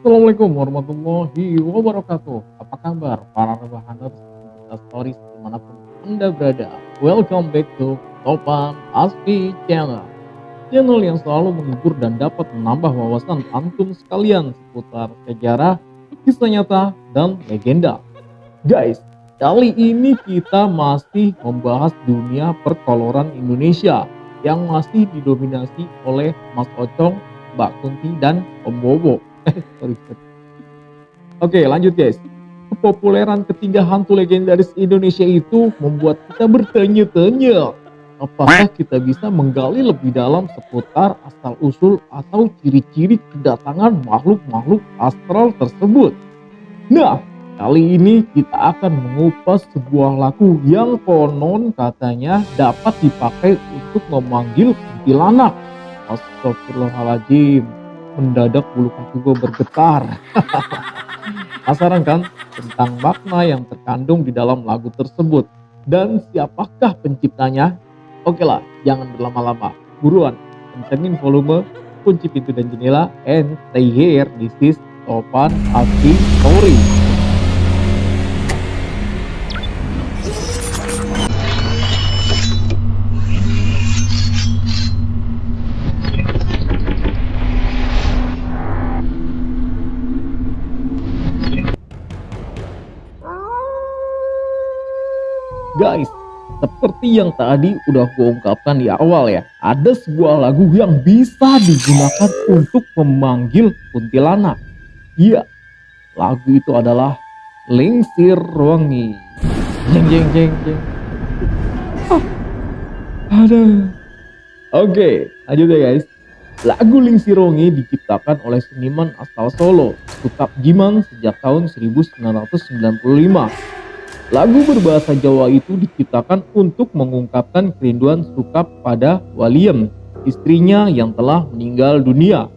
Assalamualaikum warahmatullahi wabarakatuh. Apa kabar para rebahaners Insta Stories dimanapun Anda berada? Welcome back to Topan Aspi Channel. Channel yang selalu menghibur dan dapat menambah wawasan antum sekalian seputar sejarah, kisah nyata, dan legenda. Guys, kali ini kita masih membahas dunia perkoloran Indonesia yang masih didominasi oleh Mas Ocong, Mbak Kunti, dan Om Bobo. Sorry. Oke, lanjut guys. Kepopuleran ketiga hantu legendaris Indonesia itu membuat kita bertanya-tanya, apakah kita bisa menggali lebih dalam seputar asal-usul atau ciri-ciri kedatangan makhluk-makhluk astral tersebut. Nah, kali ini kita akan mengupas sebuah lagu yang konon katanya dapat dipakai untuk memanggil kuntilanak. Astagfirullahaladzim, mendadak bulu kaki gue bergetar. Penasaran kan tentang makna yang terkandung di dalam lagu tersebut dan siapakah penciptanya? Oke lah, jangan berlama-lama, buruan kencengin volume, kunci pintu dan jendela, and stay here. This is Topan Aspi Story. Guys, seperti yang tadi udah gue ungkapkan di awal ya, ada sebuah lagu yang bisa digunakan untuk memanggil kuntilanak. Iya, lagu itu adalah Lingsir Wangi. Jeng jeng jeng jeng. Aduh. Oke, lanjut ya guys. Lagu Lingsir Wangi diciptakan oleh seniman asal Solo, Sukap Jiman sejak tahun 1995. Lagu berbahasa Jawa itu diciptakan untuk mengungkapkan kerinduan Sukap pada Waliem, istrinya yang telah meninggal dunia.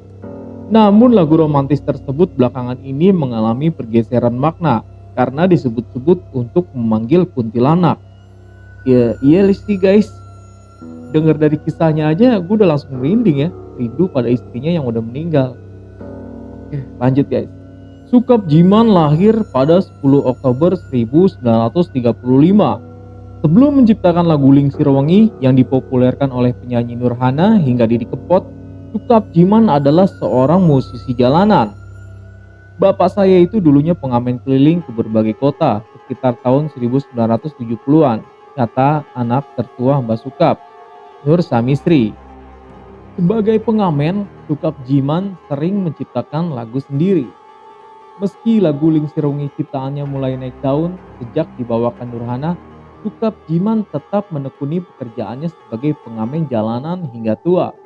Namun lagu romantis tersebut belakangan ini mengalami pergeseran makna karena disebut-sebut untuk memanggil kuntilanak. Ya iya sih guys, dengar dari kisahnya aja gue udah langsung merinding ya, rindu pada istrinya yang udah meninggal. Oke, lanjut guys. Sukap Jiman lahir pada 10 Oktober 1935. Sebelum menciptakan lagu Lingsir Wangi yang dipopulerkan oleh penyanyi Nurhana hingga Didi Kempot, Sukap Jiman adalah seorang musisi jalanan. Bapak saya itu dulunya pengamen keliling ke berbagai kota sekitar tahun 1970-an, kata anak tertua Mbak Sukap, Nur Samisri. Sebagai pengamen, Sukap Jiman sering menciptakan lagu sendiri. Meski lagu Lingsir Wangi ciptaannya mulai naik daun sejak dibawakan Nurhana, Sukap Jiman tetap menekuni pekerjaannya sebagai pengamen jalanan hingga tua.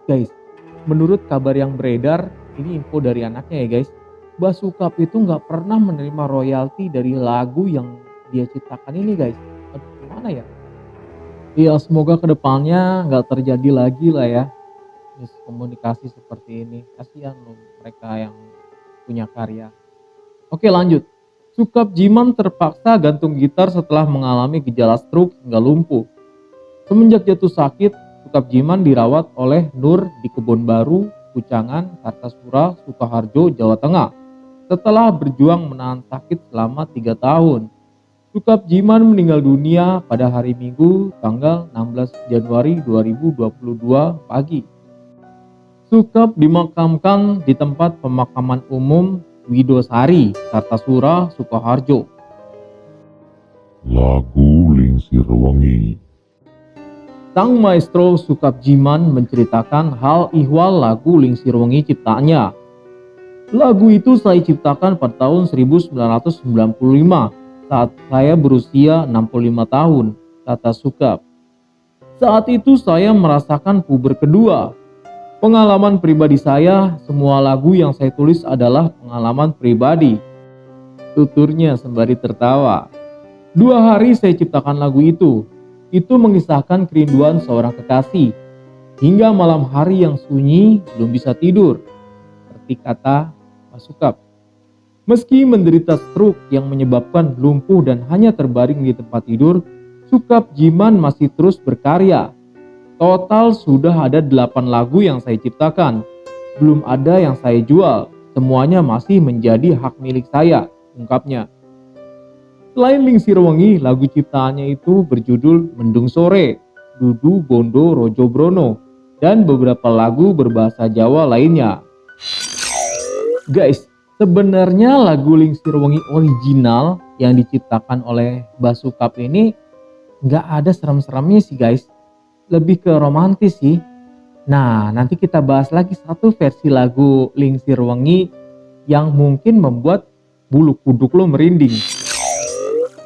Guys, menurut kabar yang beredar, ini info dari anaknya ya guys, Mbak Sukap itu nggak pernah menerima royalti dari lagu yang dia ciptakan ini guys. Aduh, gimana ya? Ya semoga kedepannya nggak terjadi lagi lah ya miskomunikasi seperti ini. Kasihan loh mereka yang punya karya. Oke lanjut. Sukap Jiman terpaksa gantung gitar setelah mengalami gejala stroke hingga lumpuh. Semenjak jatuh sakit, Sukap Jiman dirawat oleh Nur di Kebon Baru, Kucangan, Kartasura, Sukoharjo, Jawa Tengah. Setelah berjuang menahan sakit selama 3 tahun, Sukap Jiman meninggal dunia pada hari Minggu tanggal 16 Januari 2022 pagi. Sukap dimakamkan di tempat pemakaman umum Widosari, Kartasura, Sukoharjo. Lagu Lingsir Wangi. Sang maestro Sukap Jiman menceritakan hal ihwal lagu Lingsir Wangi ciptaannya. Lagu itu saya ciptakan pada tahun 1995 saat saya berusia 65 tahun, kata Sukap. Saat itu saya merasakan puber kedua. Pengalaman pribadi saya, semua lagu yang saya tulis adalah pengalaman pribadi, tuturnya sembari tertawa. 2 hari saya ciptakan lagu itu mengisahkan kerinduan seorang kekasih. Hingga malam hari yang sunyi belum bisa tidur, seperti kata Pak Sukap. Meski menderita stroke yang menyebabkan lumpuh dan hanya terbaring di tempat tidur, Sukap Jiman masih terus berkarya. Total sudah ada 8 lagu yang saya ciptakan. Belum ada yang saya jual. semuanya masih menjadi hak milik saya, ungkapnya. Selain Lingsir Wengi, lagu ciptaannya itu berjudul Mendung Sore, Dudu Bondo Rojo Brono, dan beberapa lagu berbahasa Jawa lainnya. Guys, sebenarnya lagu Lingsir Wengi original yang diciptakan oleh Mbah Sukap ini nggak ada serem-seremnya sih guys. Lebih ke romantis sih. Nah, nanti kita bahas lagi satu versi lagu Lingsir Wengi yang mungkin membuat bulu kuduk lo merinding.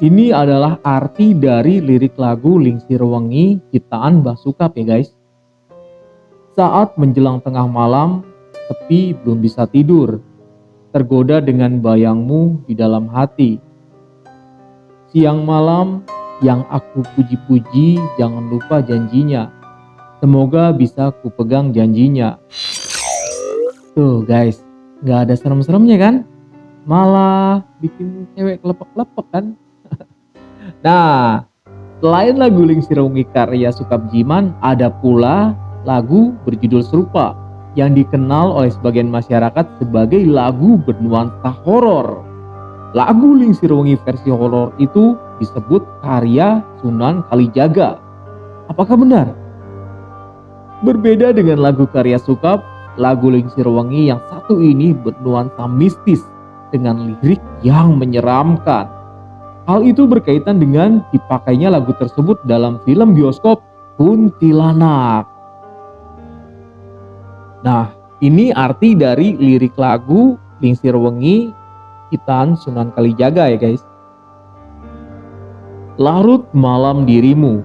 Ini adalah arti dari lirik lagu Lingsir Wengi ciptaan Mbah Sukap ya guys. Saat menjelang tengah malam, sepi belum bisa tidur, tergoda dengan bayangmu di dalam hati. Siang malam yang aku puji-puji, jangan lupa janjinya. Semoga bisa kupegang janjinya. Tuh guys, gak ada serem-seremnya kan? Malah bikin cewek kelepek-kelepek kan? Nah, selain lagu Lingsir Wengi karya Sukap Jiman, ada pula lagu berjudul serupa yang dikenal oleh sebagian masyarakat sebagai lagu bernuansa horor. Lagu Lingsir Wengi versi horor itu disebut karya Sunan Kalijaga. Apakah benar? Berbeda dengan lagu karya Sukap, lagu Lingsir Wengi yang satu ini bernuansa mistis dengan lirik yang menyeramkan. Hal itu berkaitan dengan dipakainya lagu tersebut dalam film bioskop Kuntilanak. Nah, ini arti dari lirik lagu Lingsir Wengi ciptaan Sunan Kalijaga ya guys. Larut malam dirimu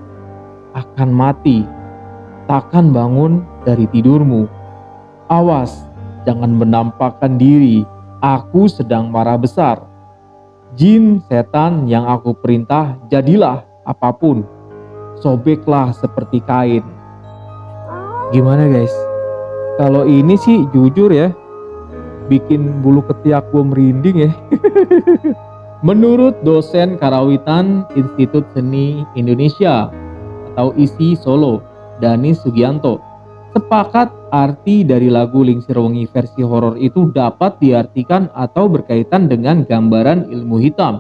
akan mati, takkan bangun dari tidurmu. Awas, jangan menampakkan diri, aku sedang marah besar. Jin setan yang aku perintah, jadilah apapun, sobeklah seperti kain. Gimana guys? Kalau ini sih jujur ya, bikin bulu ketiak gue merinding ya. Menurut dosen karawitan Institut Seni Indonesia atau ISI Solo, Danis Sugianto, sepakat arti dari lagu Lingsir Wengi versi horor itu dapat diartikan atau berkaitan dengan gambaran ilmu hitam.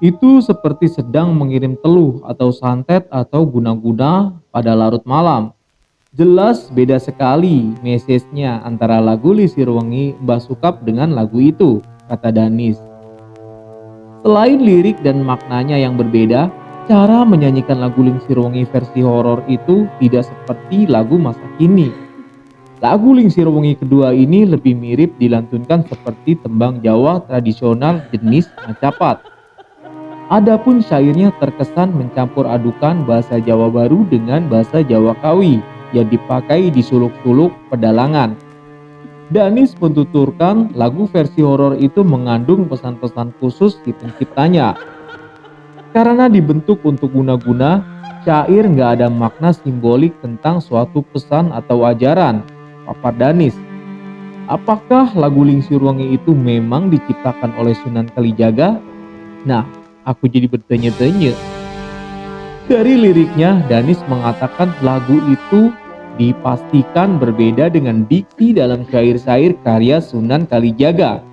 Itu seperti sedang mengirim teluh atau santet atau guna-guna pada larut malam. Jelas beda sekali message-nya antara lagu Lingsir Wengi Mbah Sukap dengan lagu itu, kata Danis. Selain lirik dan maknanya yang berbeda, cara menyanyikan lagu Lingsir Wengi versi horor itu tidak seperti lagu masa kini. Lagu Lingsir Wengi kedua ini lebih mirip dilantunkan seperti tembang Jawa tradisional jenis Macapat. Adapun syairnya terkesan mencampur adukan bahasa Jawa baru dengan bahasa Jawa Kawi yang dipakai di suluk-suluk pedalangan. Danis mentuturkan lagu versi horor itu mengandung pesan-pesan khusus di penciptanya. Karena dibentuk untuk guna-guna, syair nggak ada makna simbolik tentang suatu pesan atau ajaran, papar Danis. Apakah lagu Lingsir Wengi itu memang diciptakan oleh Sunan Kalijaga? Nah, aku jadi bertanya-tanya. Dari liriknya, Danis mengatakan lagu itu dipastikan berbeda dengan diksi dalam syair-syair karya Sunan Kalijaga.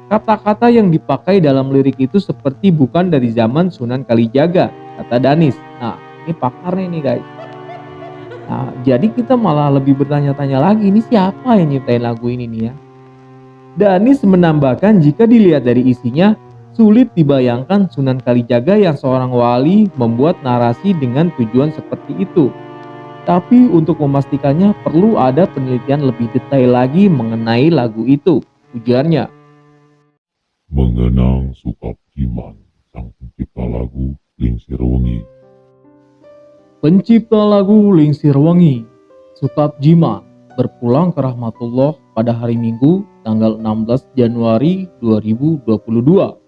Kata-kata yang dipakai dalam lirik itu seperti bukan dari zaman Sunan Kalijaga, kata Danis. Nah, ini pakarnya nih guys. Nah, jadi kita malah lebih bertanya-tanya lagi, ini siapa yang nyiptain lagu ini nih ya? Danis menambahkan jika dilihat dari isinya, sulit dibayangkan Sunan Kalijaga yang seorang wali membuat narasi dengan tujuan seperti itu. Tapi untuk memastikannya perlu ada penelitian lebih detail lagi mengenai lagu itu, ujarnya. Mengenang Sukap Jiman, sang pencipta lagu Lingsir Wengi. Pencipta lagu Lingsir Wengi, Sukap Jiman, berpulang ke rahmatullah pada hari Minggu tanggal 16 Januari 2022.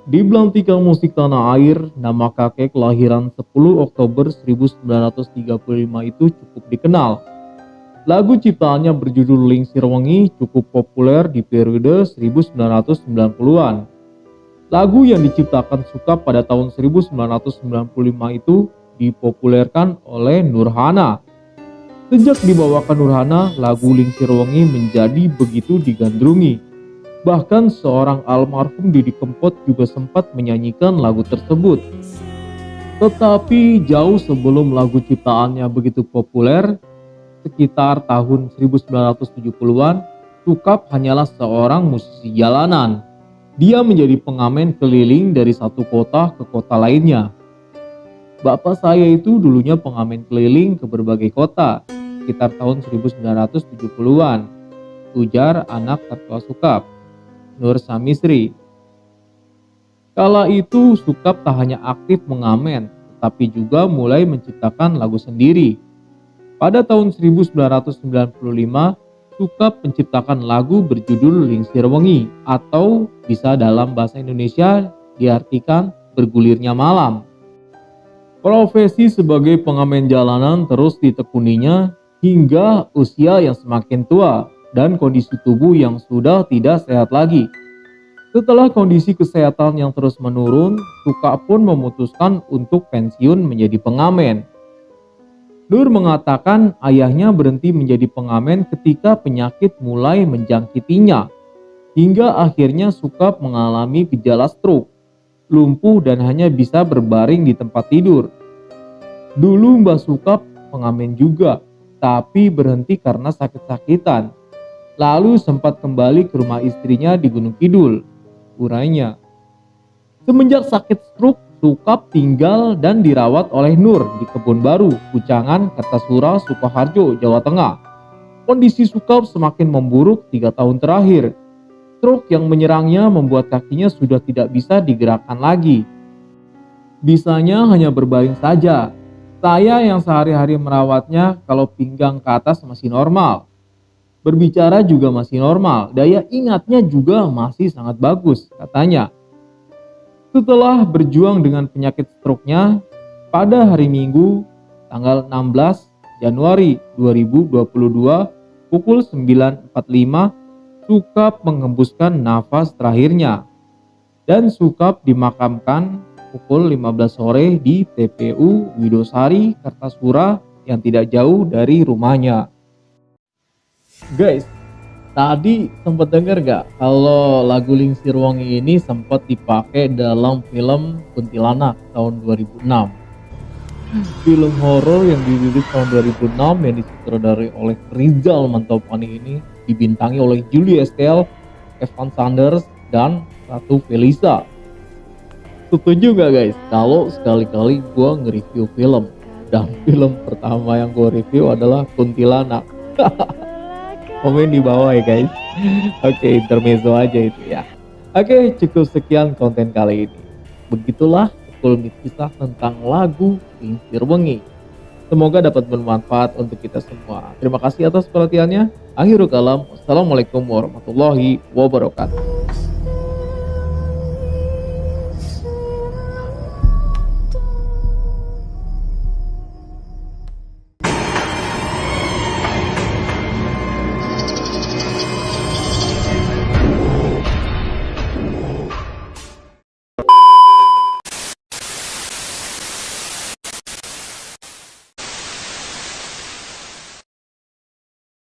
Di belantika musik tanah air, nama kakek kelahiran 10 Oktober 1935 itu cukup dikenal. Lagu ciptaannya berjudul Lingsir Wengi cukup populer di periode 1990-an. Lagu yang diciptakan Sukap pada tahun 1995 itu dipopulerkan oleh Nurhana. Sejak dibawakan Nurhana, lagu Lingsir Wengi menjadi begitu digandrungi. Bahkan seorang almarhum Didi Kempot juga sempat menyanyikan lagu tersebut. Tetapi jauh sebelum lagu ciptaannya begitu populer, sekitar tahun 1970-an, Sukap hanyalah seorang musisi jalanan. Dia menjadi pengamen keliling dari satu kota ke kota lainnya. Bapak saya itu dulunya pengamen keliling ke berbagai kota, sekitar tahun 1970-an, ujar anak tertua Sukap, Nur Samisri. Kala itu Sukap tak hanya aktif mengamen, tetapi juga mulai menciptakan lagu sendiri. Pada tahun 1995, Sukap menciptakan lagu berjudul Lingsir Wengi, atau bisa dalam bahasa Indonesia diartikan bergulirnya malam. Profesi sebagai pengamen jalanan terus ditekuninya hingga usia yang semakin tua dan kondisi tubuh yang sudah tidak sehat lagi. Setelah kondisi kesehatan yang terus menurun, Sukap pun memutuskan untuk pensiun menjadi pengamen. Nur mengatakan ayahnya berhenti menjadi pengamen ketika penyakit mulai menjangkitinya, hingga akhirnya Sukap mengalami gejala stroke, lumpuh dan hanya bisa berbaring di tempat tidur. Dulu Mbah Sukap pengamen juga, tapi berhenti karena sakit-sakitan. Lalu sempat kembali ke rumah istrinya di Gunung Kidul, urainya. Semenjak sakit stroke, Sukap tinggal dan dirawat oleh Nur di Kebon Baru, Kucangan, Kertasura, Sukoharjo, Jawa Tengah. Kondisi Sukap semakin memburuk 3 tahun terakhir. Stroke yang menyerangnya membuat kakinya sudah tidak bisa digerakkan lagi. Bisanya hanya berbaring saja. Saya yang sehari-hari merawatnya, kalau pinggang ke atas masih normal. Berbicara juga masih normal, daya ingatnya juga masih sangat bagus, katanya. Setelah berjuang dengan penyakit stroke-nya, pada hari Minggu, tanggal 16 Januari 2022, pukul 9.45, Sukap menghembuskan nafas terakhirnya. Dan Sukap dimakamkan pukul 15 sore di TPU Widosari, Kartasura yang tidak jauh dari rumahnya. Guys, tadi sempat dengar gak kalau lagu Lingsir Wengi ini sempat dipakai dalam film Kuntilanak tahun 2006. Film horor yang dirilis tahun 2006 yang disutradarai oleh Rizal Mantopani ini dibintangi oleh Julia Estelle, Evan Sanders, dan Ratu Felisa. Setuju gak guys kalau sekali-kali gue nge-review film, dan film pertama yang gue review adalah Kuntilanak? Komen di bawah ya guys. Oke, intermezzo aja itu ya. Oke, cukup sekian konten kali ini. Begitulah sekelumit kisah tentang lagu Lingsir Wengi. Semoga dapat bermanfaat untuk kita semua. Terima kasih atas perhatiannya. Akhirul kalam. Wassalamualaikum warahmatullahi wabarakatuh.